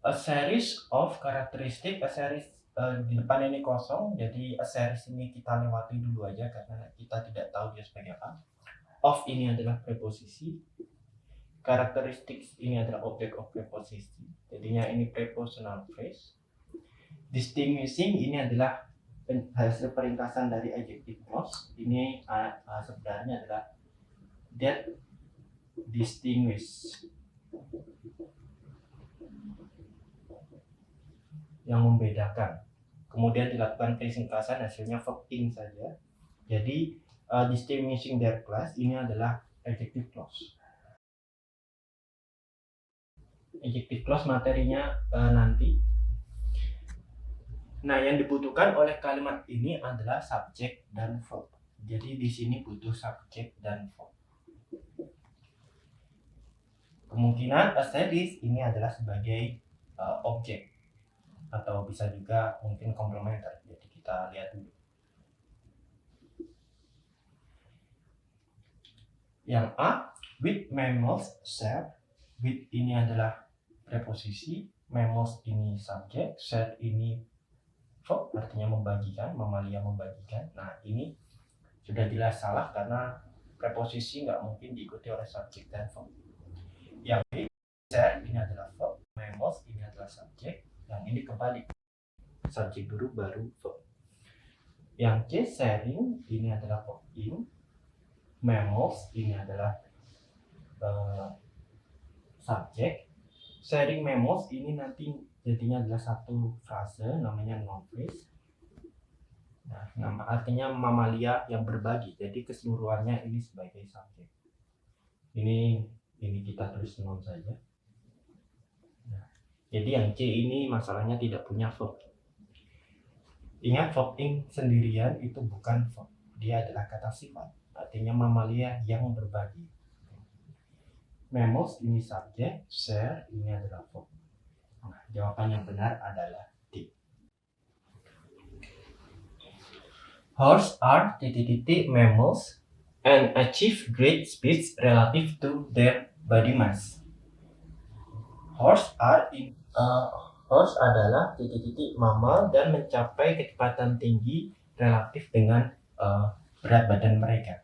A series of characteristic, a series di depan ini kosong, jadi a series ini kita lewati dulu aja karena kita tidak tahu dia sebagai apa. Of ini adalah preposisi, characteristics ini adalah objek of preposisi, jadinya ini prepositional phrase. Distinguishing ini adalah hasil peringkasan dari adjective clause, ini sebenarnya adalah that distinguish, yang membedakan. Kemudian dilakukan peringkasan, hasilnya verb ing saja. Jadi distinguishing their class ini adalah adjective clause. Adjective clause materinya nanti. Nah, yang dibutuhkan oleh kalimat ini adalah subjek dan verb. Jadi di sini butuh subjek dan verb. Kemungkinan a series ini adalah sebagai objek atau bisa juga mungkin komplementer. Jadi kita lihat dulu. Yang A, with mammals share. With ini adalah preposisi, mammals ini subjek, share ini verb, artinya membagikan, mamalia membagikan. Nah, ini sudah jelas salah karena preposisi nggak mungkin diikuti oleh subjek dan verb. Yang B, share ini adalah verb, mammals ini adalah subjek. Yang ini kembali subjek dulu baru verb. Yang C, sharing ini adalah verb ing, mammals ini adalah subjek. Sharing mammals ini nanti jadinya adalah satu frase namanya noun phrase. Nah, artinya mamalia yang berbagi. Jadi keseluruhannya ini sebagai subjek. Ini kita tulis noun saja. Nah, jadi yang C ini masalahnya tidak punya verb. Ingat, verb ing sendirian itu bukan verb. Dia adalah kata sifat. Artinya mamalia yang berbagi. Mammals ini subjek, share ini adalah verb. Nah, jawaban yang benar adalah D. Horse are mammals and achieve great speeds relative to their body mass. Horse adalah mammal dan mencapai kecepatan tinggi relatif dengan berat badan mereka.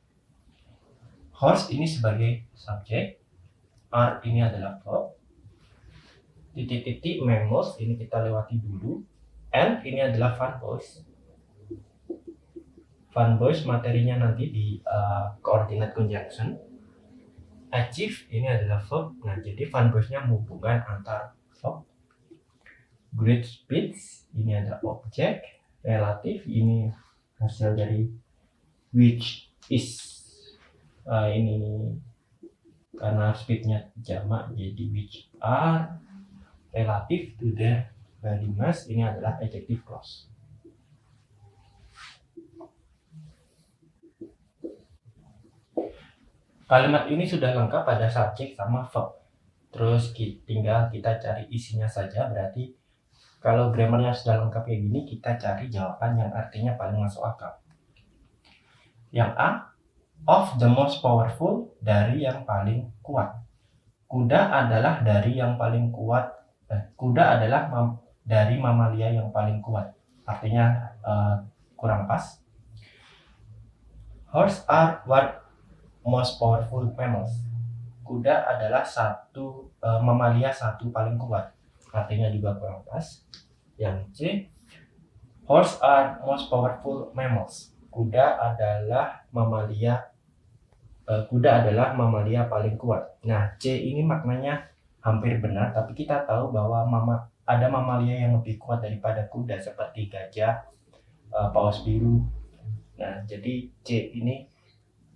Horse ini sebagai subjek, are ini adalah verb, mammals ini kita lewati dulu, and ini adalah fun boys. Fun boys materinya nanti di coordinate conjunction. Achieve ini adalah verb. Nah, jadi fun boys-nya hubungan antar verb. Great speeds ini adalah objek. Relatif ini hasil dari which is. Ini karena speednya jamak jadi which are relative to their body mass, ini adalah adjective clause. Kalimat ini sudah lengkap pada subjek sama verb. Terus tinggal kita cari isinya saja. Berarti kalau grammarnya sudah lengkap kayak gini, kita cari jawaban yang artinya paling masuk akal. Yang A, of the most powerful, dari yang paling kuat. Kuda adalah dari yang paling kuat. Kuda adalah dari mamalia yang paling kuat. Artinya kurang pas. Horse are what most powerful mammals. Kuda adalah mamalia satu paling kuat. Artinya juga kurang pas. Yang C, horse are most powerful mammals. Kuda adalah mamalia paling kuat. Nah, C ini maknanya hampir benar, tapi kita tahu bahwa ada mamalia yang lebih kuat daripada kuda seperti gajah, paus biru. Nah, jadi C ini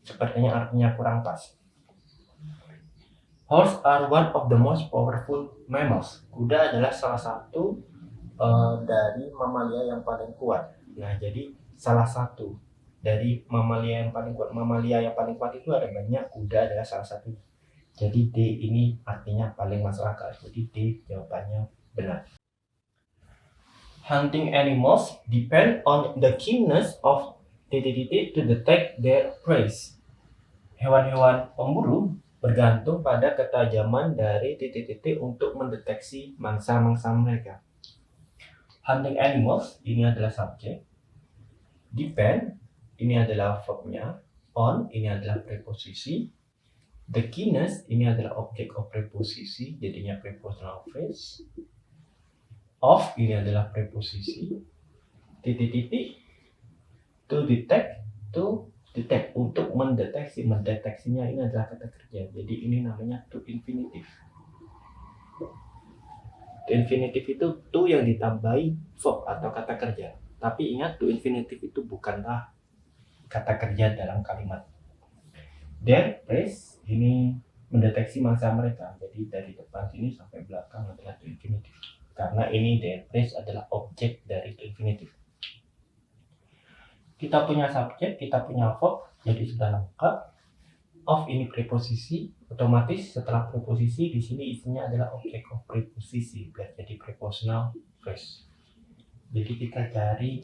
sepertinya artinya kurang pas. Horse are one of the most powerful mammals. Kuda adalah salah satu dari mamalia yang paling kuat. Nah, jadi salah satu dari mamalia yang paling kuat. Mamalia yang paling kuat itu ada banyak, kuda adalah salah satu. Jadi D ini artinya paling masuk akal. Jadi D jawabannya benar. Hunting animals depend on the keenness of to detect their prey. Hewan-hewan pemburu bergantung pada ketajaman dari titik-titik untuk mendeteksi mangsa-mangsa mereka. Hunting animals, ini adalah subjek. Depend, ini adalah verbnya. On, ini adalah preposisi. The keenness, ini adalah objek of preposisi, jadinya prepositional phrase. Of, ini adalah preposisi. Titik-titik, to detect, untuk mendeteksinya ini adalah kata kerja. Jadi ini namanya to infinitive. To infinitive itu to yang ditambahi verb atau kata kerja. Tapi ingat, to infinitive itu bukanlah kata kerja dalam kalimat. Their phrase ini mendeteksi mangsa mereka. Jadi dari depan sini sampai belakang adalah to infinitive. Karena ini their phrase adalah objek dari to infinitive. Kita punya subjek, kita punya verb, jadi sudah lengkap. Of ini preposisi, otomatis setelah preposisi di sini isinya adalah objek of preposisi, biar jadi prepositional phrase. Jadi kita cari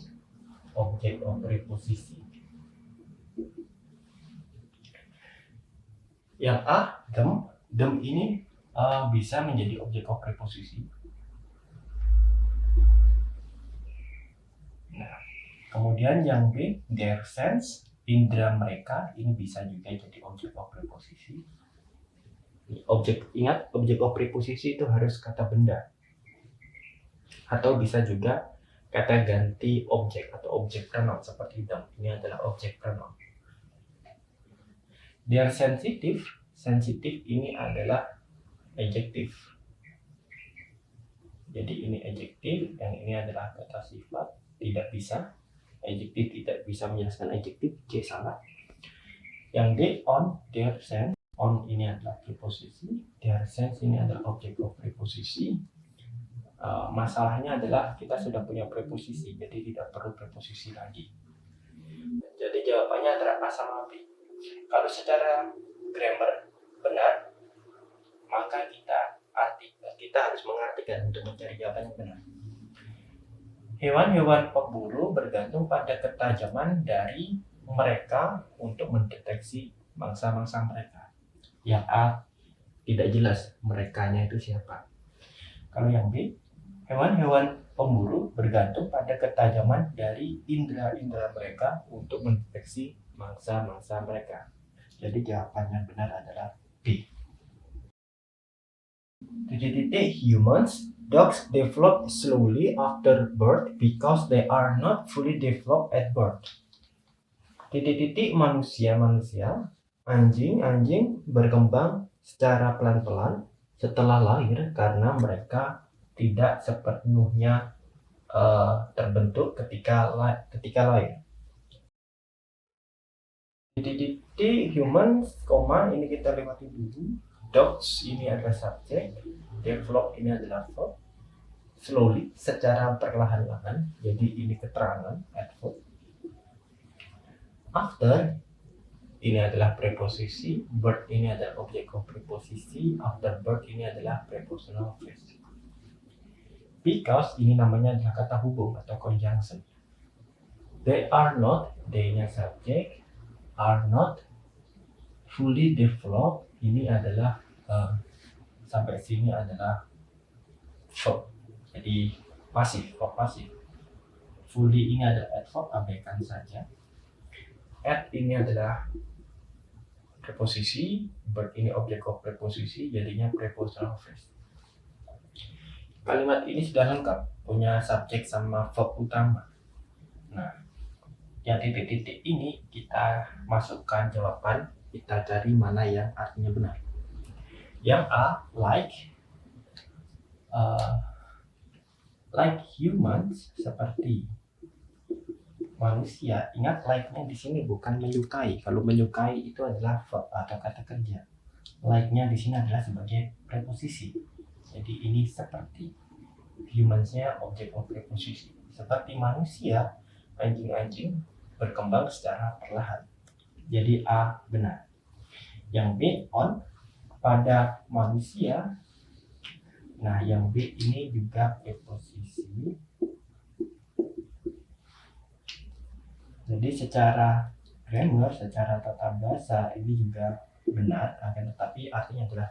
objek of preposisi. Yang A, them ini bisa menjadi objek of preposisi. Nah, kemudian yang B, their sense, indera mereka, ini bisa juga jadi objek of preposisi. Ingat, objek of preposisi itu harus kata benda. Atau bisa juga kata ganti objek atau objek pronoun seperti them. Ini adalah objek pronoun. Their sensitive ini adalah adjektif. Jadi ini adjektif, yang ini adalah kata sifat, tidak bisa. Adjektif tidak bisa menjelaskan adjektif, C salah. Yang D, on, their sense. On ini adalah preposisi, their sense ini adalah objek of preposisi. Masalahnya adalah kita sudah punya preposisi, jadi tidak perlu preposisi lagi. Jadi jawabannya antara A sama B. Kalau secara grammar benar, maka kita harus mengartikan untuk mencari jawaban yang benar. Hewan-hewan pemburu bergantung pada ketajaman dari mereka untuk mendeteksi mangsa-mangsa mereka. Yang A tidak jelas merekanya itu siapa. Kalau yang B, hewan-hewan pemburu bergantung pada ketajaman dari indera-indera mereka untuk mendeteksi mangsa-mangsa mereka. Jadi jawaban yang benar adalah B. Humans, dogs develop slowly after birth because they are not fully developed at birth. Manusia, anjing berkembang secara pelan-pelan setelah lahir karena mereka tidak sepenuhnya terbentuk ketika lahir. Humans, ini kita lewati dulu. Dogs ini adalah subjek, develop ini adalah verb, slowly secara perlahan-lahan, jadi ini keterangan adverb. After ini adalah preposisi, birth ini adalah objek of preposisi, after birth ini adalah prepositional phrase. Because ini namanya adalah kata hubung atau conjunction. They are not, they-nya subjek, are not fully developed, ini adalah sampai sini adalah verb, jadi pasif, verb pasif. Fully ini adalah adverb, abaikan saja. At ini adalah preposisi, birth ini objek of preposisi, jadinya prepositional phrase. Kalimat ini sudah lengkap, punya subjek sama verb utama. Nah, yang titik-titik ini kita masukkan jawaban, kita cari mana yang artinya benar. Yang A, like humans, seperti manusia. Ingat, like-nya di sini bukan menyukai. Kalau menyukai itu adalah verb atau kata kerja. Like-nya di sini adalah sebagai preposisi. Jadi ini seperti, humans-nya objek of preposisi. Seperti manusia, anjing berkembang secara perlahan. Jadi A benar. Yang B, on, pada manusia. Nah, yang B ini juga preposisi. Jadi secara grammar, secara tata bahasa, ini juga benar, akan tetapi artinya adalah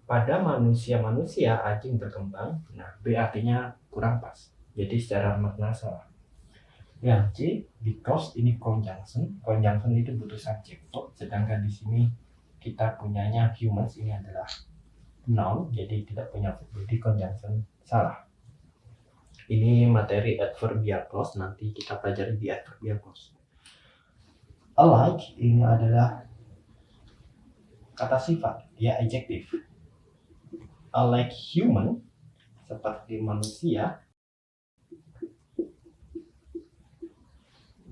pada manusia anjing berkembang. Nah, B artinya kurang pas. Jadi secara makna salah. Yang C, because ini conjunction. Conjunction itu butuh subjek. Sedangkan di sini kita punyanya humans, ini adalah noun, jadi tidak punya verb. Jadi conjunction salah. Ini materi adverbial clause, nanti kita pelajari di adverbial clause. Alike ini adalah kata sifat, dia adjektif. Alike human, seperti manusia.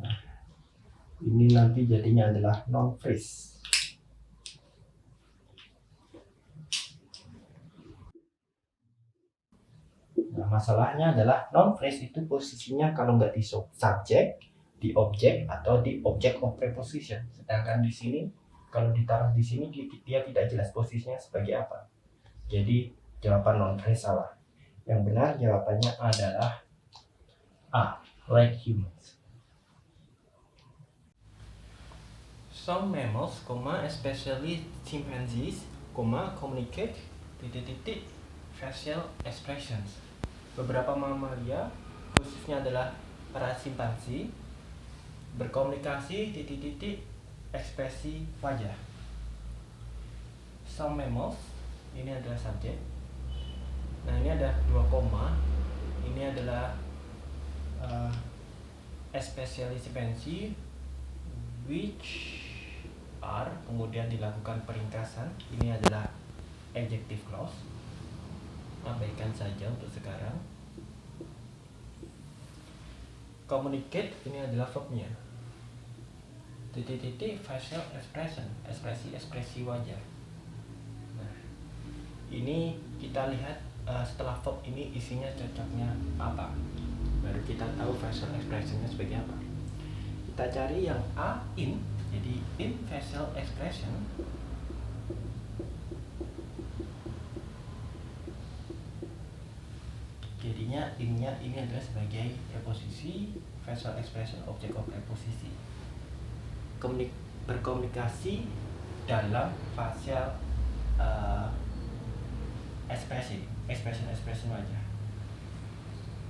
Nah, ini nanti jadinya adalah noun phrase. Nah, masalahnya adalah noun phrase itu posisinya kalau nggak di subjek, di objek, atau di object of preposition. Sedangkan di sini kalau ditaruh di sini dia tidak jelas posisinya sebagai apa. Jadi jawaban noun phrase salah. Yang benar jawabannya adalah A, like humans. Some mammals, especially chimpanzees, communicate facial expressions. Beberapa mamalia, khususnya adalah para simpansi, berkomunikasi ekspresi wajah. Some mammals, ini adalah subjek. Nah, ini ada 2 koma. Ini adalah especially chimpanzee which are, kemudian dilakukan peringkasan. Ini adalah adjective clause. Abaikan saja untuk sekarang. Communicate ini adalah verbnya. Facial expression, ekspresi wajah. Nah, ini kita lihat setelah verb ini isinya cocoknya apa, baru kita tahu facial expressionnya sebagai apa. Kita cari yang A, in. Jadi in facial expression jadinya innya ini adalah sebagai preposisi, facial expression object of preposisi. Berkomunikasi dalam facial expression wajah.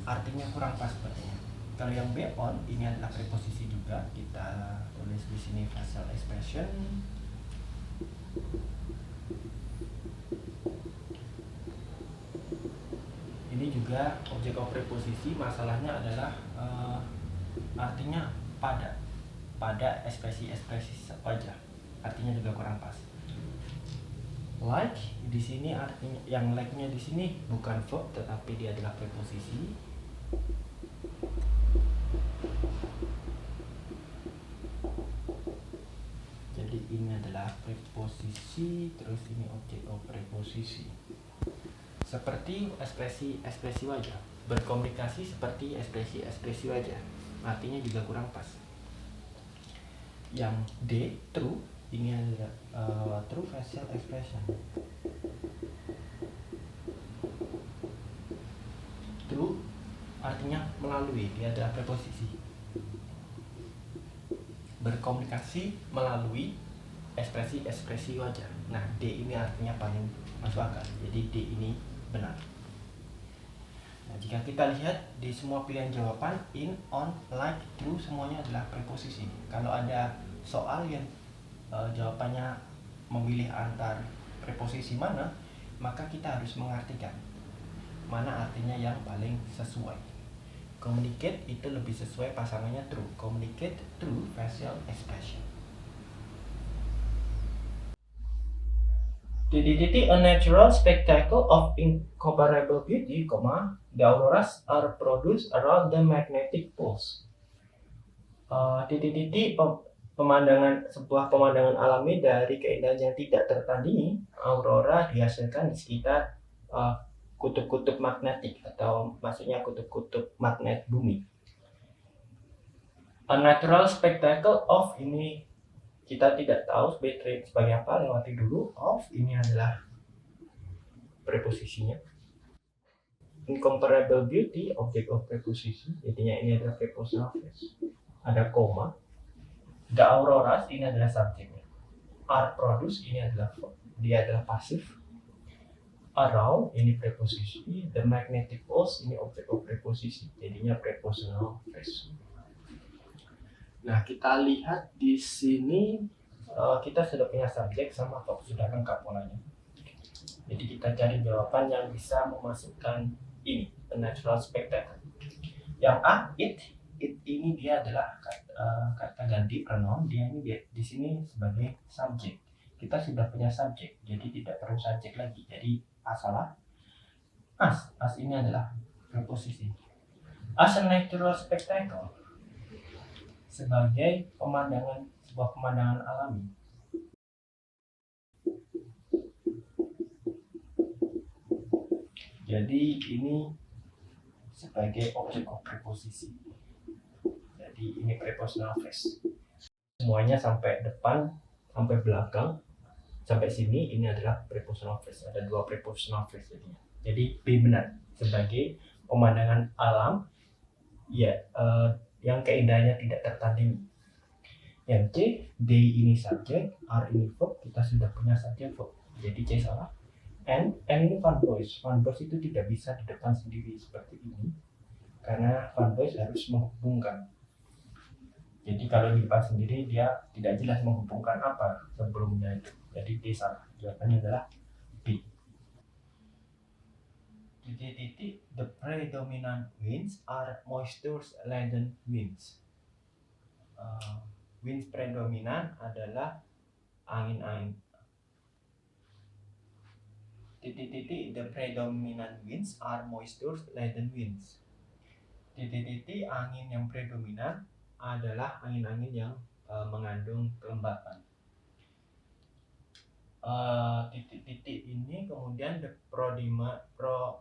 Artinya kurang pas sepertinya. Kalau yang B, on, ini adalah preposisi juga. Kita tulis di sini facial expression. Ini juga objek of preposisi. Masalahnya adalah artinya pada ekspresi wajah. Artinya juga kurang pas. Like di sini artinya, yang like-nya di sini bukan verb tetapi dia adalah preposisi. Jadi ini adalah preposisi, terus ini objek of preposisi. Seperti ekspresi wajah, berkomunikasi seperti ekspresi wajah, artinya juga kurang pas. Yang D, true, ini adalah true facial expression. True artinya melalui, dia adalah preposisi. Berkomunikasi melalui ekspresi wajah. Nah, D ini artinya paling masuk akal, jadi D ini benar. Nah, jika kita lihat di semua pilihan jawaban, in, on, like, true, semuanya adalah preposisi. Kalau ada soal yang jawabannya memilih antar preposisi mana, maka kita harus mengartikan mana artinya yang paling sesuai. Communicate itu lebih sesuai pasangannya true. Communicate true facial expression. A natural spectacle of incomparable beauty, the auroras are produced around the magnetic poles. Sebuah pemandangan alami dari keindahan yang tidak tertandingi. Aurora dihasilkan di sekitar kutub-kutub magnetik, atau maksudnya kutub-kutub magnet bumi. A natural spectacle of ini kita tidak tahu sebagai apa, lewati dulu. Of ini adalah preposisinya. Incomparable beauty, object of preposisi, jadinya ini adalah prepositional phrase. Ada koma. The auroras ini adalah subjeknya. Are produce ini adalah verb, dia adalah pasif. Around ini preposisi, the magnetic poles ini objek of preposisi, jadinya prepositional phrase. Nah, kita lihat di sini kita sudah punya subjek sama verb, sudah lengkap polanya. Jadi kita cari jawaban yang bisa memasukkan ini, the natural spectator. Yang A, it ini dia adalah kata ganti pronoun, dia ini di sini sebagai subjek. Kita sudah punya subjek, jadi tidak perlu subjek lagi. Jadi A salah. As ini adalah preposisi. As a natural spectacle, sebagai sebuah pemandangan alami. Jadi ini sebagai objek of preposisi. Jadi ini prepositional phrase. Semuanya sampai depan, sampai belakang, sampai sini ini adalah prepositional phrase. Ada 2 prepositional phrase jadinya. Jadi B benar sebagai pemandangan alam ya, yang keindahannya tidak tertandingi. Yang C, they ini subjek, are ini verb, kita sudah punya subjek verb. Jadi C salah. And ini Van Boys. Van Boys itu tidak bisa di depan sendiri seperti ini, karena Van Boys harus menghubungkan. Jadi kalau di depan sendiri dia tidak jelas menghubungkan apa sebelumnya itu. Jadi D salah. Jawabannya adalah B. The predominant winds are moisture laden winds. Winds predominan adalah angin-angin. The predominant winds are moisture laden winds. Angin yang predominan adalah angin-angin yang mengandung kelembapan. Ini kemudian the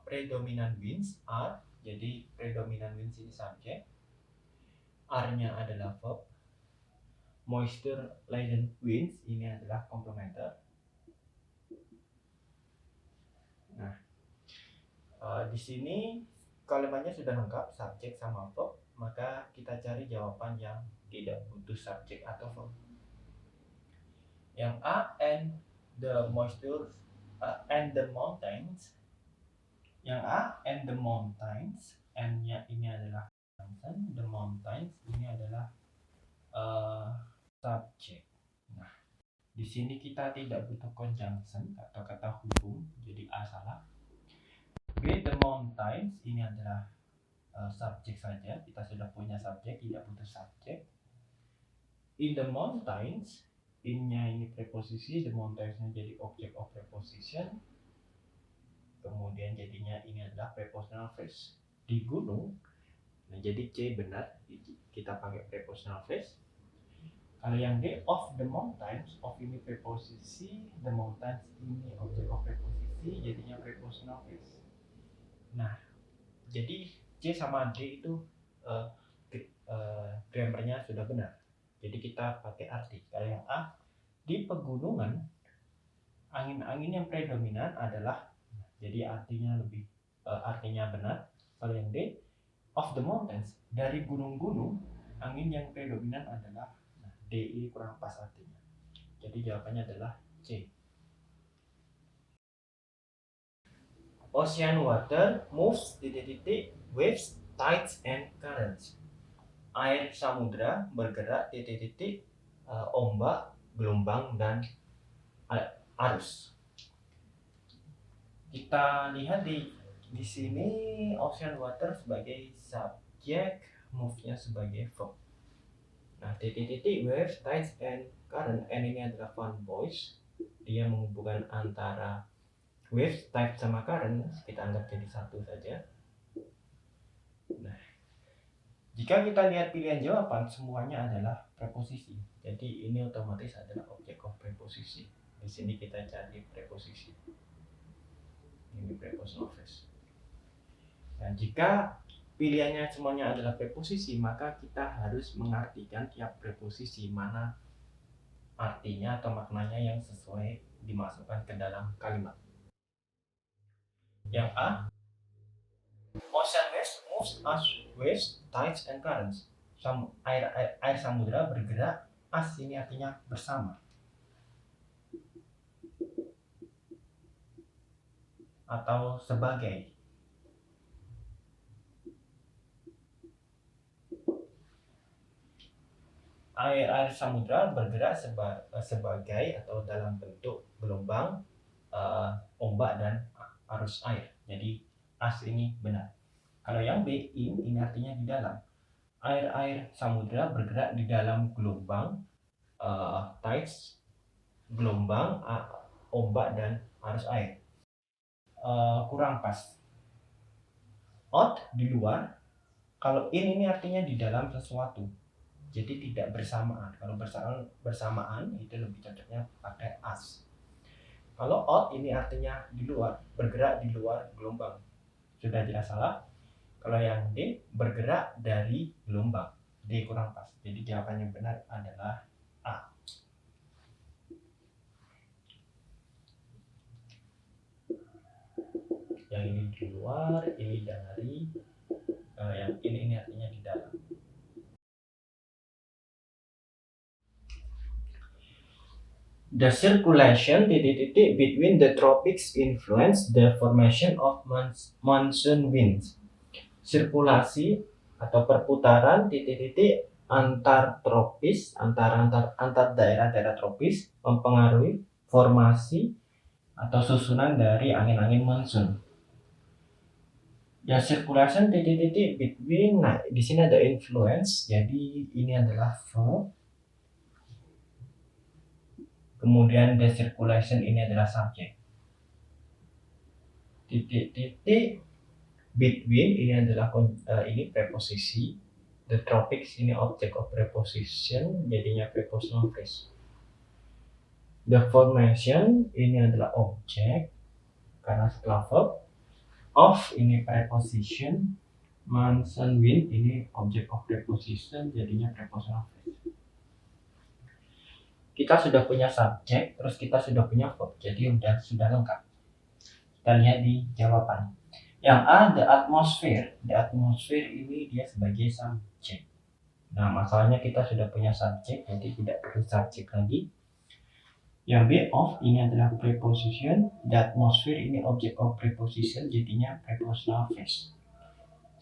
predominant winds are, jadi predominant winds ini subjek, are-nya adalah verb, moisture laden winds ini adalah komplementer. Nah, di sini kalimatnya sudah lengkap, subjek sama verb, maka kita cari jawaban yang tidak butuh subjek atau verb. Yang A, and the moisture and the mountains. Yang A, and the mountains, and-nya ini adalah mountain, the mountains ini adalah subjek. Nah, di sini kita tidak butuh conjunction atau kata hubung, jadi A salah. B, the mountains ini adalah subjek saja, kita sudah punya subjek, tidak butuh subjek. In the mountains, in-nya ini preposisi, the mountains-nya jadi object of preposition, kemudian jadinya ini adalah prepositional phrase. Di gunung, nah jadi C benar, kita pakai prepositional phrase. Kalau yang D, of the mountains, of ini preposisi, the mountains ini object of preposisi, jadinya prepositional phrase. Nah, jadi C sama D itu grammarnya sudah benar. Jadi kita pakai arti. Kalau yang A, di pegunungan angin-angin yang predominan adalah, jadi artinya benar. Kalau yang D, of the mountains, dari gunung-gunung angin yang predominan adalah, nah, D ini kurang pas artinya. Jadi jawabannya adalah C. Ocean water moves waves, tides and currents. Air samudra bergerak ombak, gelombang dan arus. Kita lihat di sini ocean water sebagai subjek, move-nya sebagai verb. Nah, waves, tides and current, and ini adalah Van Boys. Dia menghubungkan antara waves, tide sama current, kita anggap jadi satu saja. Nah, jika kita lihat pilihan jawaban, semuanya adalah preposisi. Jadi ini otomatis adalah objek of preposisi. Di sini kita cari preposisi. Ini prepositional phrase. Nah, jika pilihannya semuanya adalah preposisi, maka kita harus mengartikan tiap preposisi mana artinya atau maknanya yang sesuai dimasukkan ke dalam kalimat. Yang A, ocean waves moves as waves, tides and currents. Air samudra bergerak, as ini artinya bersama. atau sebagai. Air samudra bergerak sebagai atau dalam bentuk gelombang, ombak dan arus air. Jadi as ini benar. Kalau yang B, ini artinya di dalam. Air samudra bergerak di dalam gelombang, tides, gelombang, ombak dan arus air. Kurang pas. Out di luar. Kalau ini artinya di dalam sesuatu. Jadi tidak bersamaan. Kalau bersamaan itu lebih cocoknya pakai as. Kalau out ini artinya di luar, bergerak di luar gelombang. Sudah tidak salah. Kalau yang D, bergerak dari gelombang. D kurang pas. Jadi jawabannya benar adalah A. Yang ini di luar, ini dari, yang ini artinya di dalam. The circulation between the tropics influence the formation of monsoon winds. Sirkulasi atau perputaran antar tropis, antar daerah-daerah tropis mempengaruhi formasi atau susunan dari angin-angin monsoon. The circulation between, nah di sini ada influence, jadi ini adalah verb. Kemudian the circulation ini adalah subjek. Between ini adalah ini preposisi. The tropics ini object of preposition, jadinya prepositional phrase. The formation ini adalah objek karena setelah verb. Of ini preposition. Monsoon wind ini object of preposition, jadinya prepositional phrase. Kita sudah punya subjek, terus kita sudah punya verb, jadi sudah lengkap. Kita lihat di jawaban. Yang A, the atmosphere. The atmosphere ini dia sebagai subjek. Nah, masalahnya kita sudah punya subjek, jadi tidak perlu subjek lagi. Yang B, of ini adalah preposition. The atmosphere ini object of preposition, jadinya prepositional phrase.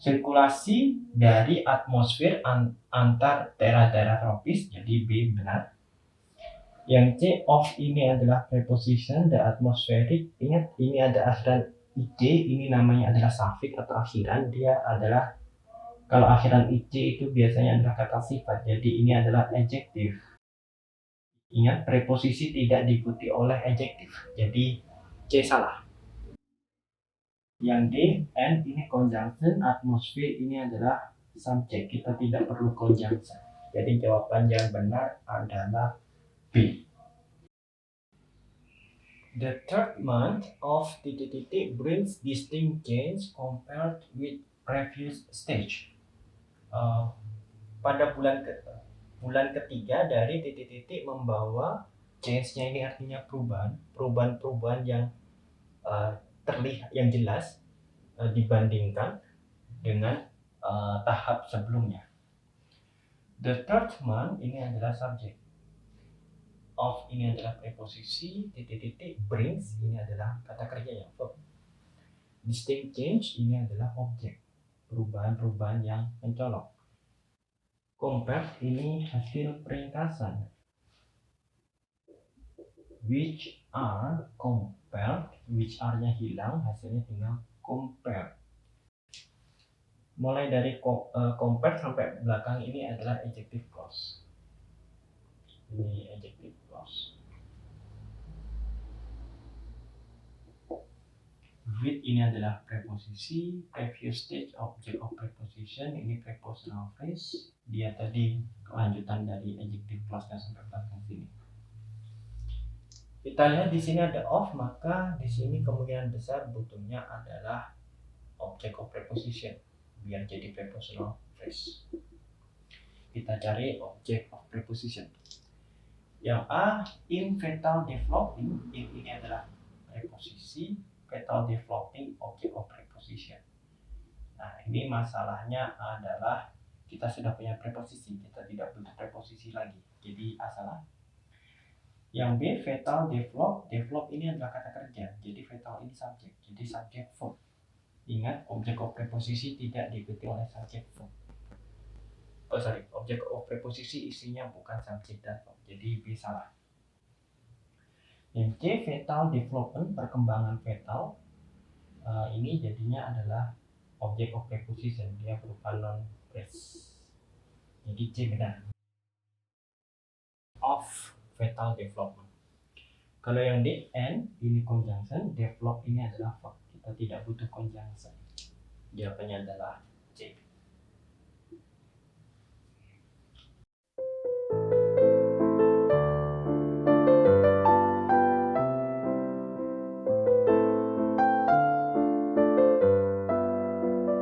Sirkulasi dari atmosfer antar daerah-daerah tropis, jadi B benar. Yang C, of ini adalah preposition, the atmospheric. Ingat, ini ada akhiran IC, ini namanya adalah suffix atau akhiran. Dia adalah, kalau akhiran IC itu biasanya adalah kata sifat, jadi ini adalah adjective. Ingat, preposisi tidak diikuti oleh adjective, jadi C salah. Yang D, and ini conjunction, atmosphere ini adalah subjek, kita tidak perlu conjunction. Jadi jawaban yang benar adalah B. The third month of brings distinct change compared with previous stage. Pada bulan ketiga dari membawa change-nya ini artinya perubahan yang terlihat, yang jelas dibandingkan dengan tahap sebelumnya. The third month ini adalah subjek. Of ini adalah preposisi, brings ini adalah kata kerjanya, verb. Distinct change ini adalah objek, perubahan yang mencolok. Compare ini hasil peringkasan. Which are compared, which are-nya hilang, hasilnya tinggal compare. Mulai dari compare sampai belakang ini adalah adjective clause. Ini adjective clause. With ini adalah preposisi, previous stage object of preposition, ini prepositional phrase. Dia tadi kelanjutan dari adjective clause-nya sampai belakang sini. Kita lihat di sini ada of, maka di sini kemungkinan besar butuhnya adalah object of preposition biar jadi prepositional phrase. Kita cari object of preposition. Yang A, in fetal developing, ini adalah preposisi, fetal developing object of preposition. Nah, ini masalahnya adalah kita sudah punya preposisi, kita tidak butuh preposisi lagi. Jadi A salah. Yang B, fetal develop. Develop ini adalah kata kerja, jadi fetal ini subjek, jadi subjek verb. Ingat, objek of preposisi tidak diikuti oleh subjek verb. Objek of preposisi isinya bukan subjek dan verb, jadi B salah. Yang C, fetal development, perkembangan fetal. Ini jadinya adalah objek of preposition, dia berupa noun phrase. Jadi C benar. Of fetal development. Kalau yang D, and ini conjunction, develop ini adalah verb. Kita tidak butuh conjunction. Jawabannya adalah C.